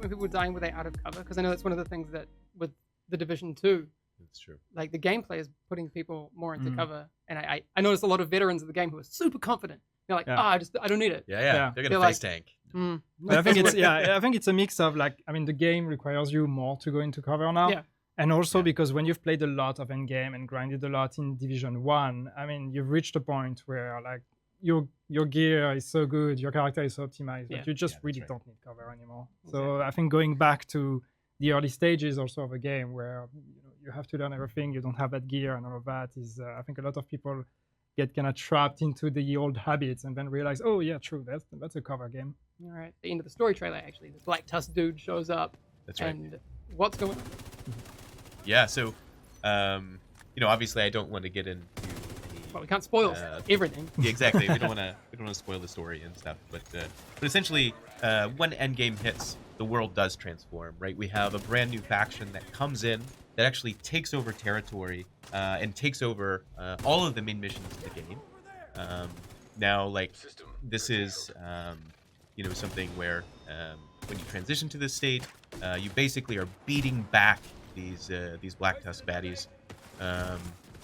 when people were dying, were they out of cover? Because I know that's one of the things that with the Division 2, That's true. like the gameplay is putting people more into cover. And I noticed a lot of veterans of the game who are super confident. They're like, I don't need it. Yeah. They're gonna face tank. But I think it's a mix of like, I mean, the game requires you more to go into cover now. Yeah. And also because when you've played a lot of Endgame and grinded a lot in Division 1, I mean, you've reached a point where like your gear is so good, your character is so optimized that you just really don't need cover anymore. Exactly. So I think going back to the early stages also of a game where you have to learn everything, you don't have that gear and all of that is, I think a lot of people get kind of trapped into the old habits and then realize, oh yeah, true, that's a cover game. All right, the end of the story trailer, actually, this Black Tusk dude shows up. That's right. And what's going on? Yeah, so, obviously I don't want to get into well, we can't spoil everything. Yeah, exactly. We don't want to spoil the story and stuff. But essentially, when Endgame hits, the world does transform. Right? We have a brand new faction that comes in that actually takes over territory and takes over all of the main missions of the game. Now, like this is something where when you transition to this state, you basically are beating back these Black Tusk baddies.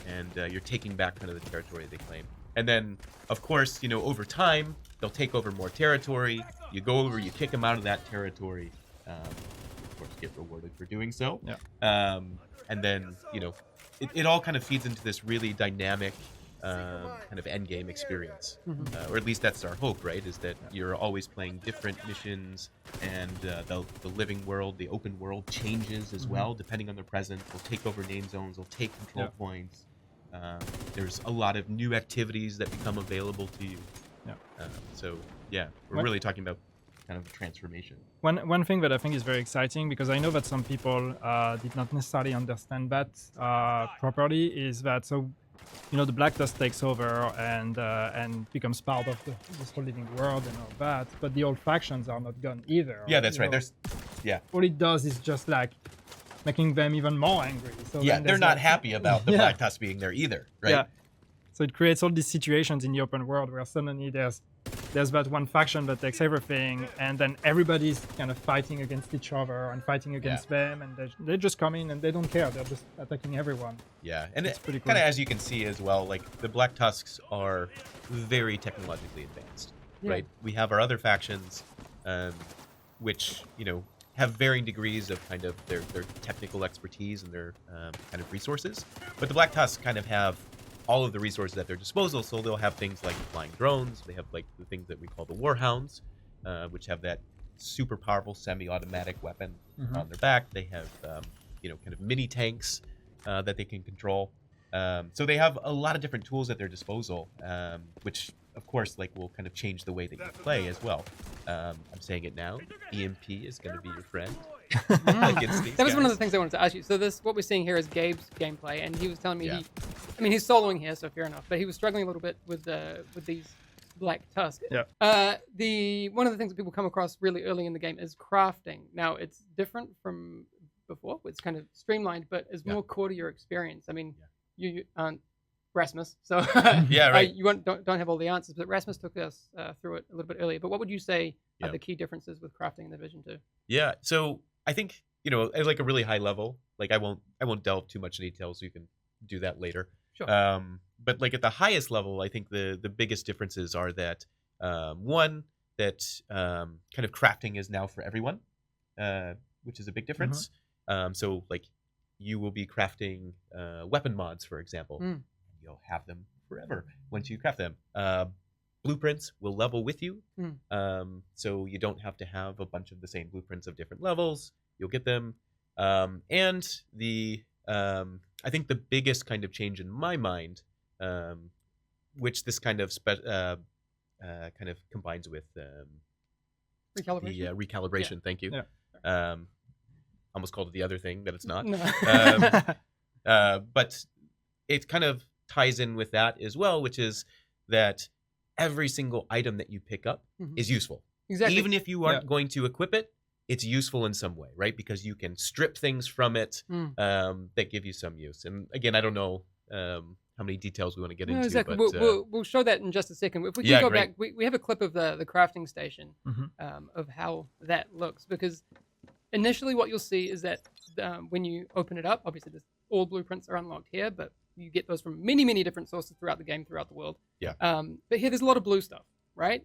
And you're taking back kind of the territory they claim. And then, of course, over time, they'll take over more territory. You go over, you kick them out of that territory. Of course, get rewarded for doing so. Yeah. And then, it all kind of feeds into this really dynamic kind of endgame experience. Or at least that's our hope, right? Is that you're always playing different missions, and the living world, the open world changes as well, depending on the present. They'll take over name zones, they'll take control points. There's a lot of new activities that become available to you. We're really talking about kind of a transformation. One thing that I think is very exciting, because I know that some people did not necessarily understand that properly, is that the Black Tusk takes over and becomes part of this whole living world and all that, but the old factions are not gone either. Yeah, that's right. All it does is just like making them even more angry. So they're not happy about the Black Tusk being there either, right? Yeah. So it creates all these situations in the open world where suddenly there's that one faction that takes everything, and then everybody's kind of fighting against each other and fighting against them, and they just come in and they don't care. They're just attacking everyone. Yeah, and it's pretty cool. Kind of as you can see as well, like the Black Tusks are very technologically advanced, right? We have our other factions, which have varying degrees of kind of their technical expertise and their kind of resources, but the Black Tusks kind of have all of the resources at their disposal. So they'll have things like flying drones. They have like the things that we call the warhounds, which have that super powerful semi-automatic weapon on their back. They have kind of mini tanks that they can control. So they have a lot of different tools at their disposal, which of course will kind of change the way that you play as well. I'm saying it now. EMP is going to be your friend. That was one of the things I wanted to ask you. So what we're seeing here is Gabe's gameplay, and he was telling me he's soloing here, so fair enough, but he was struggling a little bit with these Black Tusk. Yeah. One of the things that people come across really early in the game is crafting. Now it's different from before. It's kind of streamlined, but is more core to your experience. I mean, you aren't Rasmus, so you don't have all the answers, but Rasmus took us through it a little bit earlier. But what would you say are the key differences with crafting in the Division 2? Yeah, so I think at like a really high level, like I won't delve too much in detail, so you can do that later. Sure. But like at the highest level, I think the biggest differences are that one, that kind of crafting is now for everyone, which is a big difference. So like you will be crafting weapon mods, for example. You'll have them forever once you craft them. Blueprints will level with you, so you don't have to have a bunch of the same blueprints of different levels. You'll get them, and I think the biggest kind of change in my mind, which this kind of combines with recalibration. The recalibration. Yeah. Thank you. Yeah. Almost called it the other thing that it's not. No. But it kind of ties in with that as well, which is that every single item that you pick up is useful. Exactly. Even if you aren't going to equip it, it's useful in some way, right? Because you can strip things from it that give you some use. And again, I don't know how many details we want to get into. Exactly. But, we'll show that in just a second. If we can go back, we have a clip of the crafting station of how that looks, because initially what you'll see is that when you open it up, obviously all blueprints are unlocked here, but you get those from many, many different sources throughout the game, throughout the world. Yeah. But here there's a lot of blue stuff, right?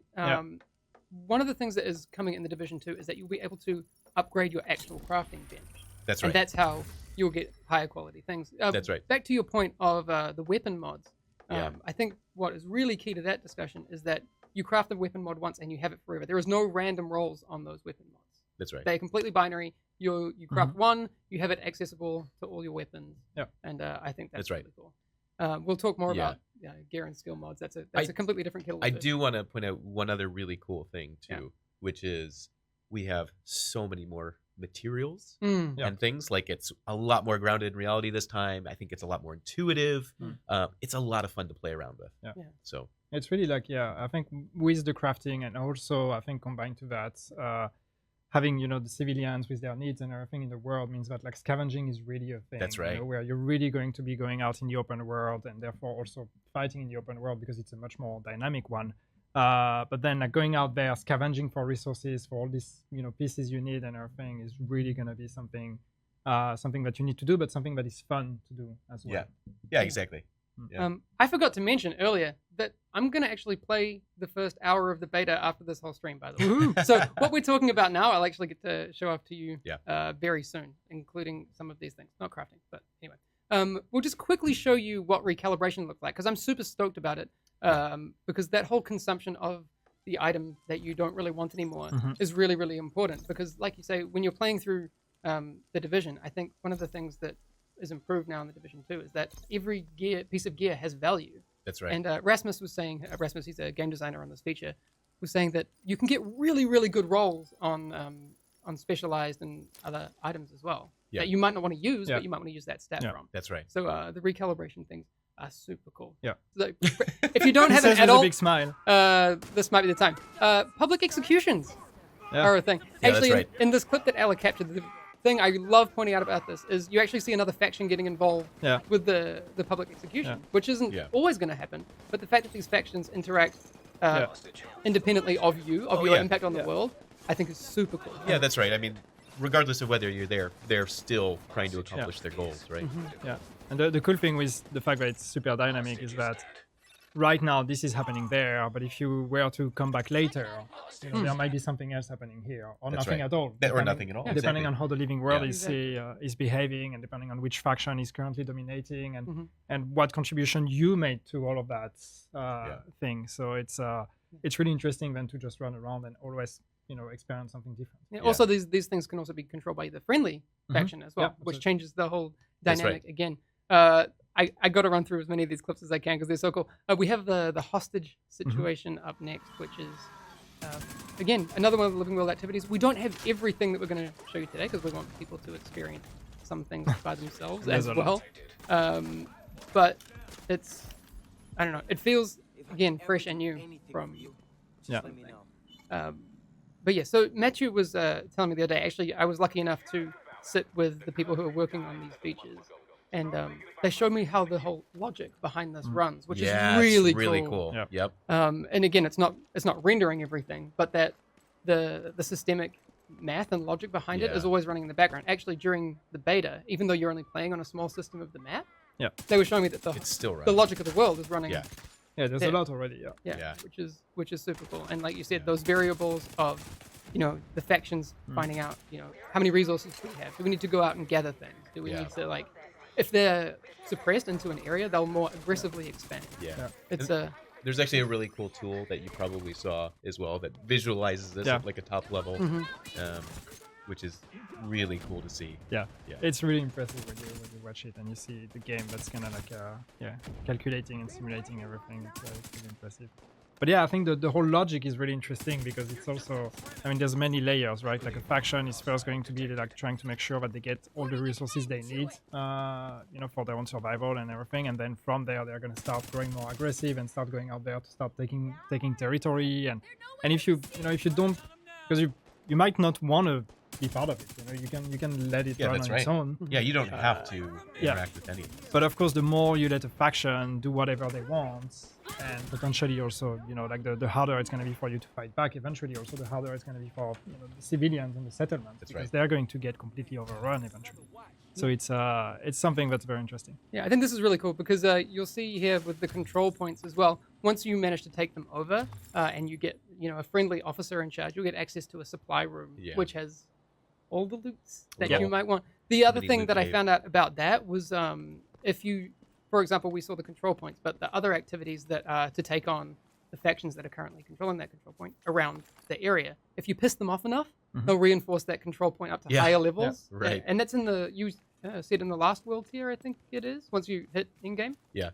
One of the things that is coming in the Division 2 is that you'll be able to upgrade your actual crafting bench. That's right. And that's how you'll get higher quality things. That's right. Back to your point of the weapon mods. I think what is really key to that discussion is that you craft the weapon mod once and you have it forever. There is no random rolls on those weapon mods. That's right. They're completely binary. You craft one, you have it accessible to all your weapons. Yeah. And I think that's right. really cool. We'll talk more about gear and skill mods. That's a completely different kettle of I fish. do want to point out one other really cool thing too, which is we have so many more materials and things. Like it's a lot more grounded in reality this time. I think it's a lot more intuitive. It's a lot of fun to play around with. So it's really like I think with the crafting, and also I think combined to that, having the civilians with their needs and everything in the world means that like scavenging is really a thing. That's right. Where you're really going to be going out in the open world and therefore also fighting in the open world because it's a much more dynamic one. But then like going out there scavenging for resources for all these pieces you need and everything is really going to be something that you need to do, but something that is fun to do as well. Yeah, exactly. Yeah. I forgot to mention earlier that I'm going to actually play the first hour of the beta after this whole stream, by the way. So what we're talking about now, I'll actually get to show off to you very soon, including some of these things. Not crafting, but anyway. We'll just quickly show you what recalibration looks like, because I'm super stoked about it, because that whole consumption of the item that you don't really want anymore is really, really important. Because like you say, when you're playing through the Division, I think one of the things that is improved now in the Division 2 is that every piece of gear has value. That's right. And Rasmus was saying, he's a game designer on this feature, was saying that you can get really, really good rolls on specialized and other items as well that you might not want to use, but you might want to use that stat from. That's right. So the recalibration things are super cool. Yeah. So if you don't have it at all, all, a big smile. This might be the time. Public executions are a thing. Yeah, actually, that's right. in this clip that Ella captured, the thing I love pointing out about this is you actually see another faction getting involved with the public execution, which isn't always going to happen. But the fact that these factions interact independently of your impact on the world, I think is super cool. Yeah, that's right. I mean, regardless of whether you're there, they're still trying to accomplish their goals, right? Yeah. And the cool thing with the fact that it's super dynamic is that right now this is happening there, but if you were to come back later, there might be something else happening here, or nothing at all. Or nothing at all. Depending on how the living world is behaving, and depending on which faction is currently dominating, and what contribution you made to all of that thing. So it's really interesting then to just run around and always experience something different. Yeah. Also, these things can also be controlled by the friendly faction as well, which changes the whole dynamic again. I got to run through as many of these clips as I can because they're so cool. We have the hostage situation up next, which is, again, another one of the living world activities. We don't have everything that we're going to show you today because we want people to experience some things by themselves as well. But it's, I don't know, it feels, again, fresh and new from... But yeah, so Matthew was telling me the other day, actually, I was lucky enough to sit with the people who are working on these features. And they showed me how the whole logic behind this runs, which is really cool. Yep. And again, it's not rendering everything, but that the systemic math and logic behind it is always running in the background. Actually, during the beta, even though you're only playing on a small system of the map, they were showing me that it's still running. The logic of the world is running. Yeah, there's a lot already. Yeah. Which is super cool. And like you said, those variables of the factions finding out how many resources do we have? Do we need to go out and gather things? Do we need to if they're suppressed into an area, they'll more aggressively expand. It's there's actually a really cool tool that you probably saw as well that visualizes this at like a top level, which is really cool to see. It's really impressive when you watch it and you see the game that's kind of like calculating and simulating everything. It's really impressive. But yeah, I think the whole logic is really interesting because it's also, there's many layers, right? Like a faction is first going to be like trying to make sure that they get all the resources they need, for their own survival and everything. And then from there, they're going to start growing more aggressive and start going out there to start taking territory. And if you don't, because you might not want to be part of it. You can let it run on its own. Yeah, you don't have to interact with any of this. But of course, the more you let a faction do whatever they want, and potentially also, like the harder it's going to be for you to fight back. Eventually, also the harder it's going to be for the civilians and the settlements, because they're going to get completely overrun eventually. So it's something that's very interesting. Yeah, I think this is really cool because you'll see here with the control points as well. Once you manage to take them over, and you get a friendly officer in charge, you'll get access to a supply room, which has all the loots that you might want. The other thing that I found out about that was if you, for example, we saw the control points, but the other activities that are to take on the factions that are currently controlling that control point around the area, if you piss them off enough, they'll reinforce that control point up to higher levels. Yeah, right. And that's in you see it in the last world tier, I think it is, once you hit in-game. Yeah.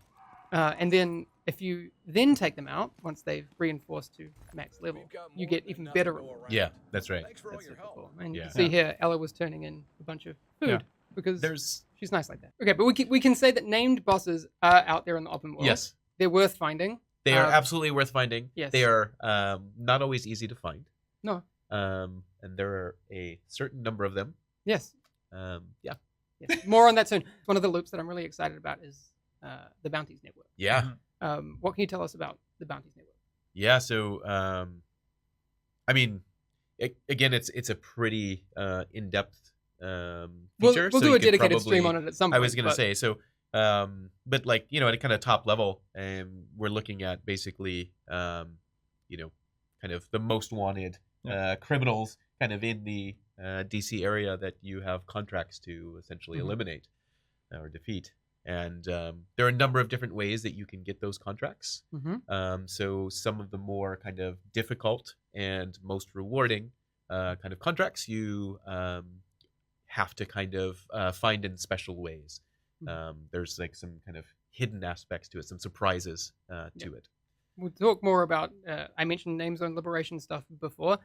And then if you then take them out, once they've reinforced to max level, you get even better rewards. Yeah, that's right. That's super cool. And you can see here, Ella was turning in a bunch of food because she's nice like that. Okay, but we can say that named bosses are out there in the open world. Yes. They're worth finding. They are absolutely worth finding. Yes. They are not always easy to find. No. And there are a certain number of them. Yes. Yeah. Yes. More on that soon. One of the loops that I'm really excited about is the Bounties Network. Yeah. What can you tell us about the Bounties Network? Yeah, so I mean, again, it's a pretty in-depth feature. We'll do a dedicated stream on it at some point. I was going to say, so, but like, at a kind of top level, we're looking at basically, kind of the most wanted criminals kind of in the DC area that you have contracts to essentially eliminate or defeat. And there are a number of different ways that you can get those contracts. So some of the more kind of difficult and most rewarding kind of contracts you have to kind of find in special ways. There's like some kind of hidden aspects to it, some surprises to it. We'll talk more about, I mentioned names on liberation stuff before.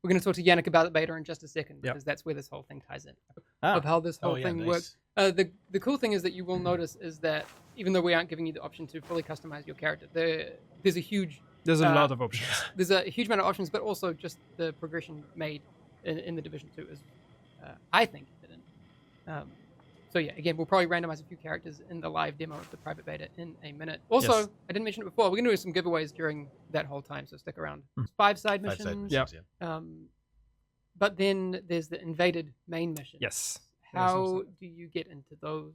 We're going to talk to Yannick about the beta in just a second, because that's where this whole thing ties in, of how this whole thing works. The cool thing is that you will notice is that even though we aren't giving you the option to fully customize your character, there's a lot of options. There's a huge amount of options, but also just the progression made in the Division 2 is, I think, hidden. So yeah, again, we'll probably randomize a few characters in the live demo of the private beta in a minute. Also, I didn't mention it before, we're going to do some giveaways during that whole time, so stick around. 5 side missions. But then there's the invaded main mission. Yes. How do you get into those?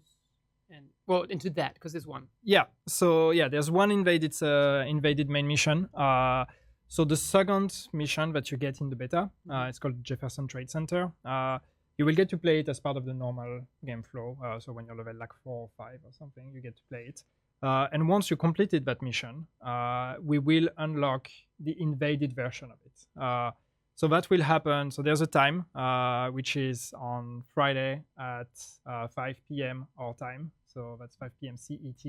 Into that, because there's one. Yeah. So there's one invaded main mission. So the second mission that you get in the beta, it's called Jefferson Trade Center. You will get to play it as part of the normal game flow. So when you're level like 4 or 5 or something, you get to play it. And once you completed that mission, we will unlock the invaded version of it. So that will happen. So there's a time, which is on Friday at 5 p.m. our time. So that's 5 p.m. CET.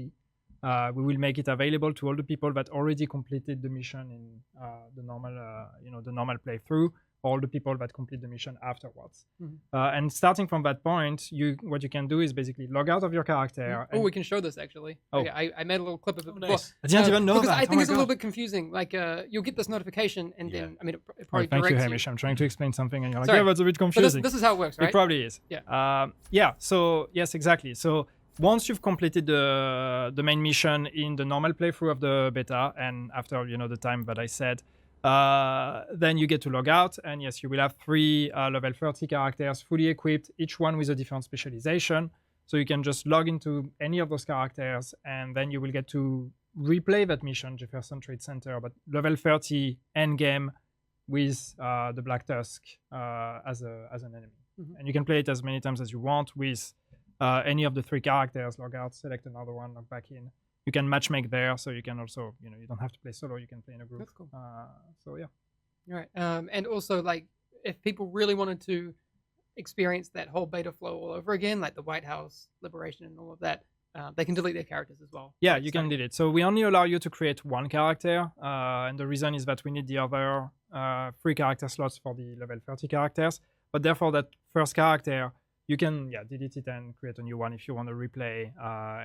We will make it available to all the people that already completed the mission in the normal playthrough, all the people that complete the mission afterwards. And starting from that point, what you can do is basically log out of your character. We can show this actually. Okay, I made a little clip of it before. Nice. I didn't even know because that. I think it's a little bit confusing. Like you'll get this notification, and then it probably thank you, directs Hamish. I'm trying to explain something, and you're like, Sorry. yeah, that's a bit confusing. This is how it works, right? It probably is. Yeah. So yes, exactly. So once you've completed the main mission in the normal playthrough of the beta, and after the time that I said, then you get to log out, and yes, you will have 3 level 30 characters fully equipped, each one with a different specialization. So you can just log into any of those characters, and then you will get to replay that mission, Jefferson Trade Center, but level 30 endgame with the Black Tusk as an enemy. And you can play it as many times as you want with any of the 3 characters. Log out, select another one, log back in. You can matchmake there, so you can also, you don't have to play solo, you can play in a group. That's cool. So yeah. All right. And also, like, if people really wanted to experience that whole beta flow all over again, like the White House, Liberation, and all of that, they can delete their characters as well. Yeah, you can delete. So we only allow you to create 1 character, and the reason is that we need the other 3 character slots for the level 30 characters. But therefore, that first character, you can delete it and create a new one if you want to replay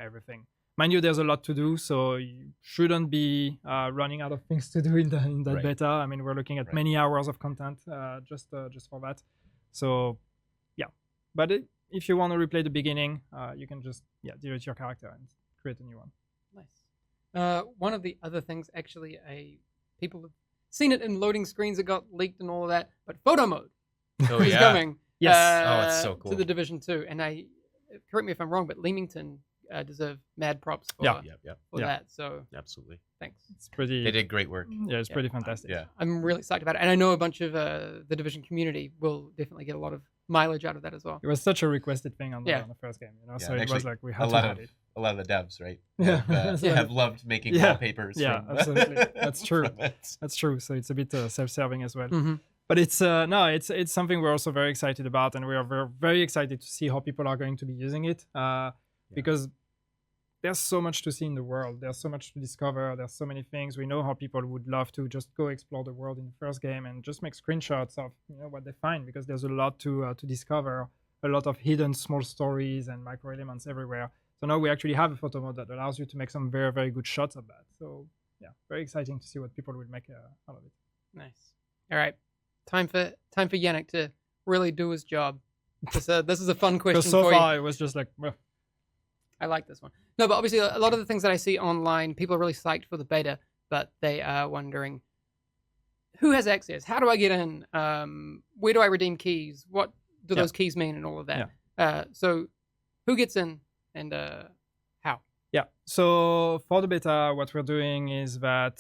everything. Mind you, there's a lot to do, so you shouldn't be running out of things to do in that beta. I mean, we're looking at many hours of content just for that. So yeah, but if you want to replay the beginning, you can just delete your character and create a new one. Nice. One of the other things, actually, people have seen it in loading screens that got leaked and all of that, but photo mode is coming. Yes. It's so cool. To the Division 2. And correct me if I'm wrong, but Leamington deserve mad props for that. So absolutely. Thanks. It's pretty. They did great work. Yeah, it's pretty fantastic. Yeah. I'm really psyched about it. And I know a bunch of the Division community will definitely get a lot of mileage out of that as well. It was such a requested thing on the first game, so it was like we had to have it. A lot of the devs, right? Yeah. Have loved making wallpapers. Yeah, absolutely. That's true. That's true. So it's a bit self-serving as well. Mm-hmm. But it's something we're also very excited about, and we are very, very excited to see how people are going to be using it, because there's so much to see in the world. There's so much to discover. There's so many things. We know how people would love to just go explore the world in the first game and just make screenshots of what they find, because there's a lot to discover, a lot of hidden small stories and micro elements everywhere. So now we actually have a photo mode that allows you to make some very, very good shots of that. So yeah, very exciting to see what people will make out of it. Nice. All right, time for Yannick to really do his job. This is a fun question. Because so for far you. It was just like. I like this one. No, but obviously a lot of the things that I see online, people are really psyched for the beta, but they are wondering who has access? How do I get in? Where do I redeem keys? What do those keys mean and all of that? Yeah. So who gets in and how? Yeah. So for the beta, what we're doing is that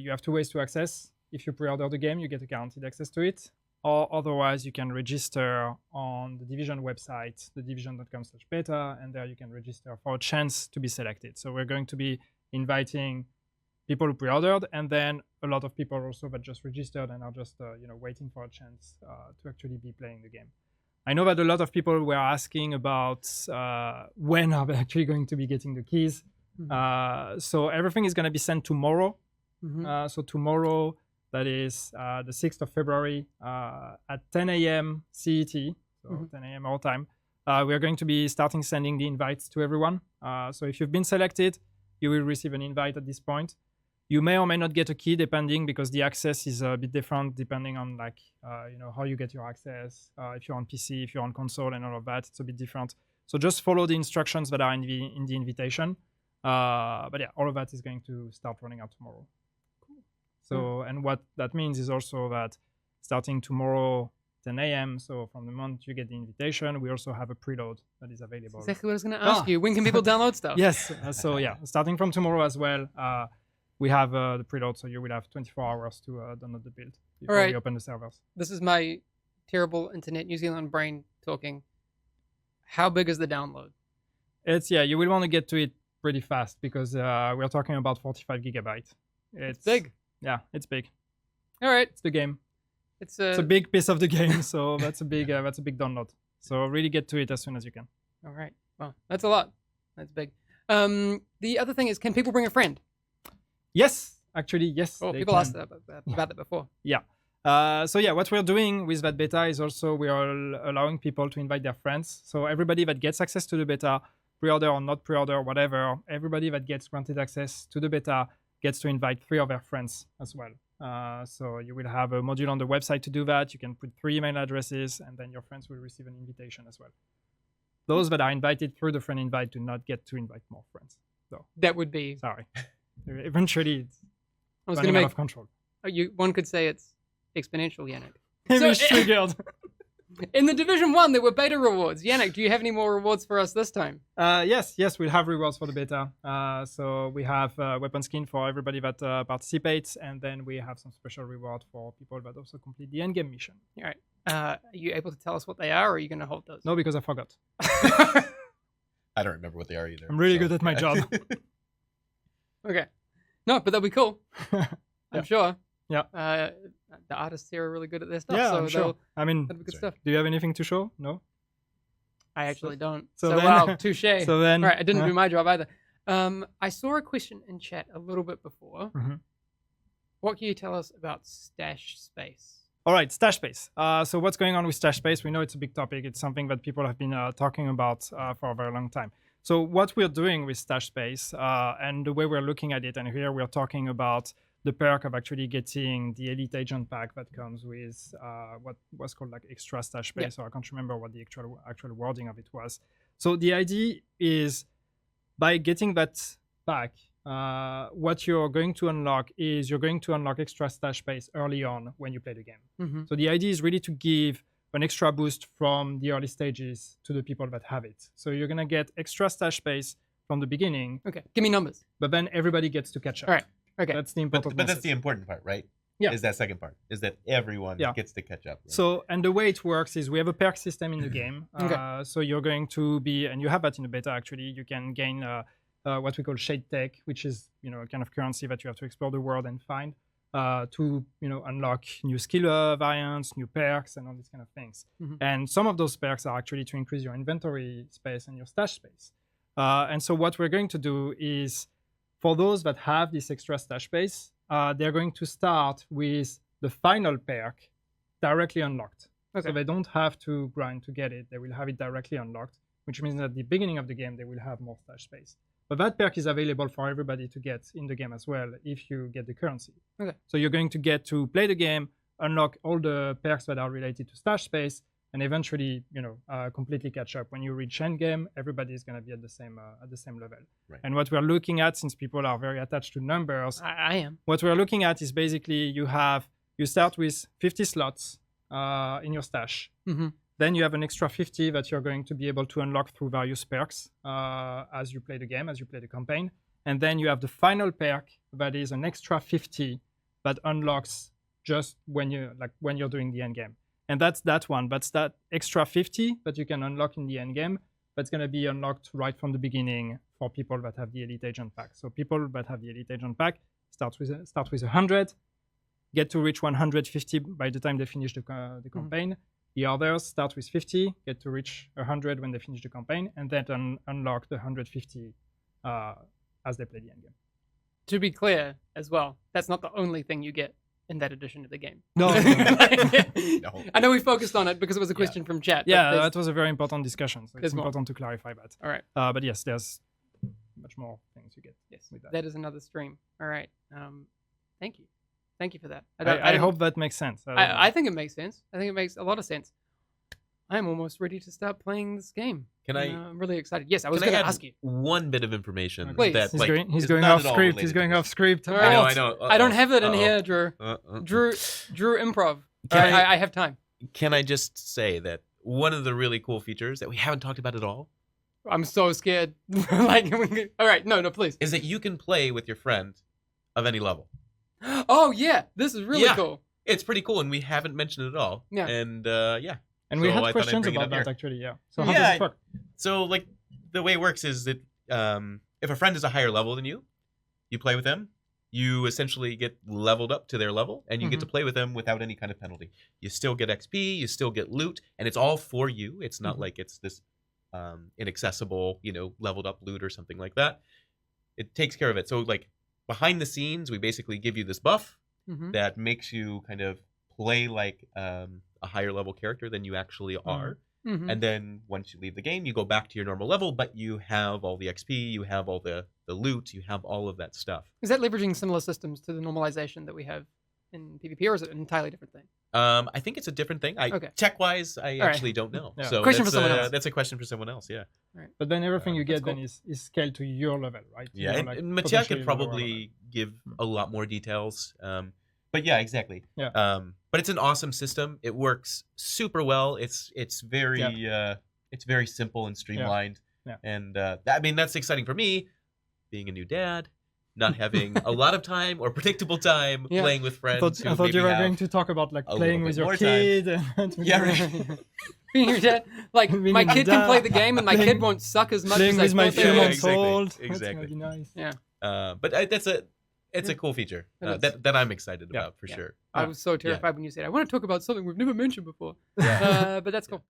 you have two ways to access. If you pre-order the game, you get a guaranteed access to it. Or otherwise, you can register on the Division website, thedivision.com/beta, and there you can register for a chance to be selected. So we're going to be inviting people who pre-ordered, and then a lot of people also that just registered and are just waiting for a chance to actually be playing the game. I know that a lot of people were asking about when are they actually going to be getting the keys. Mm-hmm. So everything is going to be sent tomorrow. Mm-hmm. So tomorrow, that is the 6th of February at 10 a.m. CET, so 10 a.m. our time. We are going to be starting sending the invites to everyone. So if you've been selected, you will receive an invite at this point. You may or may not get a key, depending, because the access is a bit different depending on how you get your access. If you're on PC, if you're on console, and all of that, it's a bit different. So just follow the instructions that are in the invitation. But yeah, all of that is going to start running out tomorrow. So, and what that means is also that starting tomorrow, 10 a.m., so from the moment you get the invitation, we also have a preload that is available. That's exactly what I was going to ask you. When can people download stuff? Yes. So yeah, starting from tomorrow as well, we have the preload, so you will have 24 hours to download the build before we open the servers. This is my terrible internet New Zealand brain talking. How big is the download? You will want to get to it pretty fast, because we're talking about 45 gigabytes. It's big. Yeah, it's big. All right, it's the game. It's a big piece of the game, so that's a big download. So really get to it as soon as you can. All right. Well, that's a lot. That's big. The other thing is, can people bring a friend? Yes, actually, yes. Oh, people asked about that before. Yeah. So yeah, what we're doing with that beta is also we are allowing people to invite their friends. So everybody that gets access to the beta, pre-order or not pre-order, whatever, everybody that gets granted access to the beta gets to invite 3 of their friends as well. So you will have a module on the website to do that. You can put 3 email addresses, and then your friends will receive an invitation as well. Those that are invited through the friend invite do not get to invite more friends. So that would be... Sorry. Eventually, it's running out of control. One could say it's exponential, Yannick. Image triggered. In the Division 1, there were beta rewards. Yannick, do you have any more rewards for us this time? Yes, we'll have rewards for the beta. So we have weapon skin for everybody that participates, and then we have some special reward for people that also complete the endgame mission. All right. Are you able to tell us what they are, or are you going to hold those? No, because I forgot. I don't remember what they are either. I'm really good at my job. Okay. No, but that'll be cool. I'm sure. Yeah. The artists here are really good at their stuff. Yeah, so I'm sure. I mean, that'll be good stuff. Do you have anything to show? No? I actually don't. So then, wow, touche. So then, right, I didn't do my job either. I saw a question in chat a little bit before. Mm-hmm. What can you tell us about stash space? All right, stash space. So what's going on with stash space? We know it's a big topic. It's something that people have been talking about for a very long time. So what we're doing with stash space and the way we're looking at it, and here we're talking about the perk of actually getting the elite agent pack that comes with what was called like extra stash space. So I can't remember what the actual wording of it was. So the idea is by getting that pack, what you're going to unlock is you're going to unlock extra stash space early on when you play the game. So the idea is really to give an extra boost from the early stages to the people that have it. So you're going to get extra stash space from the beginning. Okay, give me numbers. But then everybody gets to catch up. All right. Okay. That's the important But that's the important part, right? Yeah. Is that second part. Is that everyone gets to catch up. Right? So, and the way it works is we have a perk system in the game. So you're going to be, and you have that in the beta actually, you can gain what we call shade tech, which is, a kind of currency that you have to explore the world and find to, unlock new skill variants, new perks, and all these kind of things. And some of those perks are actually to increase your inventory space and your stash space. And so what we're going to do is, for those that have this extra stash space, they're going to start with the final perk directly unlocked. So they don't have to grind to get it. They will have it directly unlocked, which means that at the beginning of the game, they will have more stash space. But that perk is available for everybody to get in the game as well if you get the currency. So you're going to get to play the game, unlock all the perks that are related to stash space, and eventually, completely catch up. When you reach endgame, everybody is going to be at the same level. Right. And what we're looking at, since people are very attached to numbers, I am. What we're looking at is basically you start with 50 slots in your stash. Then you have an extra 50 that you're going to be able to unlock through various perks as you play the game, as you play the campaign. And then you have the final perk that is an extra 50 that unlocks just when you're doing the end game. And that's that one. That's that extra 50 that you can unlock in the end game. That's going to be unlocked right from the beginning for people that have the Elite Agent pack. So people that have the Elite Agent pack start with 100, get to reach 150 by the time they finish the campaign. The others start with 50, get to reach 100 when they finish the campaign, and then unlock the 150 as they play the end game. To be clear as well, that's not the only thing you get in that edition of the game. No. No. I know we focused on it because it was a question from chat. Yeah, that was a very important discussion. So it's more. important to clarify that. All right. But yes, there's much more things you get with that. That is another stream. All right. Thank you. Thank you for that. I hope that makes sense. I think it makes sense. I think it makes a lot of sense. I'm almost ready to start playing this game. I'm really excited. Yes, I was going to ask you one bit of information. Please. That he's going off script. He's going off script. I know. I don't have it in here, Drew. Drew, improv. I have time. Can I just say that one of the really cool features that we haven't talked about at all? I'm so scared. All right, no, please. Is that you can play with your friend of any level. Oh yeah, this is really cool. It's pretty cool, and we haven't mentioned it at all. Yeah. And And we had questions about that actually. Yeah. So how does it work? So the way it works is that if a friend is a higher level than you play with them. You essentially get leveled up to their level, and you get to play with them without any kind of penalty. You still get XP, you still get loot, and it's all for you. It's not like it's this inaccessible, leveled up loot or something like that. It takes care of it. So behind the scenes, we basically give you this buff that makes you kind of play like a higher level character than you actually are. And then once you leave the game, you go back to your normal level, but you have all the XP, you have all the loot, you have all of that stuff. Is that leveraging similar systems to the normalization that we have in PvP, or is it an entirely different thing? I think it's a different thing. Tech-wise, I actually don't know. Yeah. So question for someone else. That's a question for someone else, yeah. Right. But then everything you get then is scaled to your level, right? Yeah, and Mathieu could probably give a lot more details. But yeah, exactly. Yeah. But it's an awesome system. It works super well. It's very simple and streamlined. Yeah. And that's exciting for me, being a new dad, not having a lot of time or predictable time playing with friends. I thought you were going to talk about playing with your kid. Yeah, right. Being your dad, my kid can play the game and my kid won't suck as much playing as with my 4 months old. Exactly. That's gonna be nice. Yeah. But it's a cool feature that I'm excited about for sure. I was so terrified when you said, I want to talk about something we've never mentioned before. But that's cool.